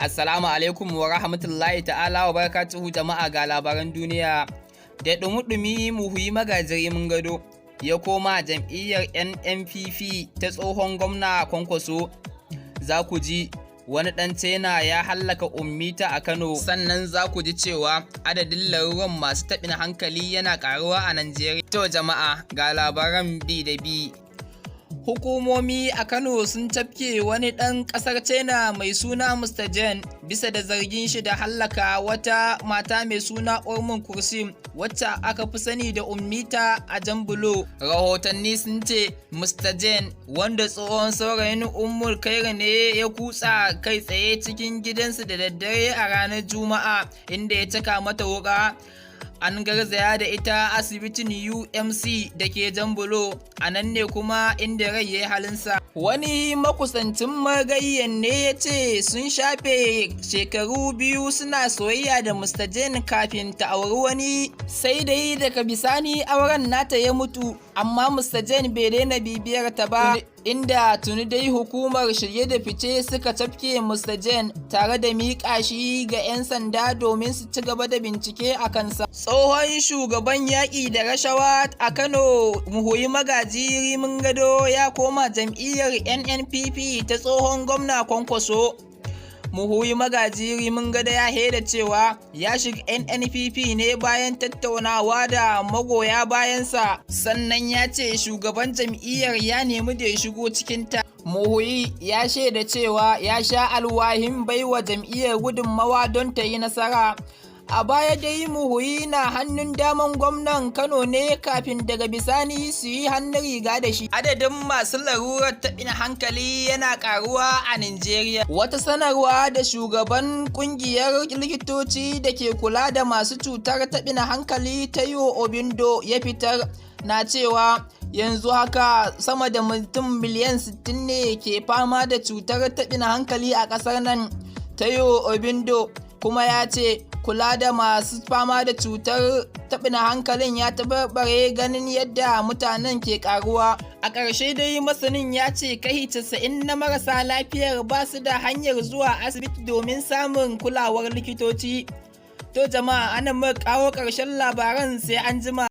Assalamu alaikum wa rahmatullahi ta'ala wa barakatuhu jama'a ga labaran duniya. Da ɗumi-ɗumi Muhuyi Magajiri Mungado ya koma jam'iyyar NNPP ta tsohon gwamna Kwankwaso. Za ku ji wani ɗan China ya hallaka ummita a Kano, sannan za ku ji cewa adadin laruran masu taɓin hankali yana ƙaruwa a Najeriya. To jama'a ga labaran bi da bi. Hukumomi a Kano sun tafke wani ɗan ƙasar China mai suna Mr. Jen bisa da zargin shi da hallaka wata mata mai suna Ormun Kursim wacce aka fi sani da Ummita a Jambulo. Rahotanni sun ce Mr. Jen, wanda tsohon saurayin Ummul Khair ne, ya kutsa kai tsaye cikin gidansu da daddare a ranar Juma'a inda ya caka mata wuƙa. An garzaya da ita asibitin UMC da ke Jambulo, a nan ne kuma inda rai ya yi halinsa. Wani makusancin margayyan ne ya ce sun shafe shekaru 2 suna soyayya da Mr. Jen kafin ta auri wani, sai dai daga bisani auren nata ya mutu, amma Mr. Jen bai daina bibiyar ta ba, inda tuni dai hukumar shirye da fice suka tafke Mr. Jen tare da miƙa shi ga 'yan sanda domin su ci gaba da bincike a kansa. Tsohon shugaban yaƙi da rashawa a Kano Muhuyi Magajiri Mungado ya koma jam'iyyar NNPP ta tsohon gwamna Kwankwaso. Muhuyi Magajiri Mungado ya shaida cewa ya shiga NNPP ne bayan tattaunawa da magoya bayansa, sannan ya ce shugaban jam'iyyar ya nemi da ya shigo cikinta. Muhuyi ya shaida cewa ya sha alwahin baiwa jam'iyyar gudunmawa don ta yi nasara. A baya dai Muhuyi na hannun daman gwamnan Kano ne kafin daga bisani su yi hannun riga da shi. Adadin masu larurar taɓin hankali yana ƙaruwa a Najeriya. Wata sanarwa da shugaban ƙungiyar likitoci da ke kula da masu cutar taɓin hankali Tayo Obindo ya fitar na cewa yanzu haka sama da mutum miliyan 60 ne ke fama da cutar taɓin hankali a ƙasar nan. Tayo Obindo kuma ya ce kula da masu fama da cutar taɓin hankalin ya tabarbare ganin yadda mutanen ke karuwa. A ƙarshe dai masanin ya ce kashi 90 na marasa lafiyar ba su da hanyar zuwa asibiti domin samun kulawar likitoci. To jama'a, ana muka kawo ƙarshen labaran, sai an jima.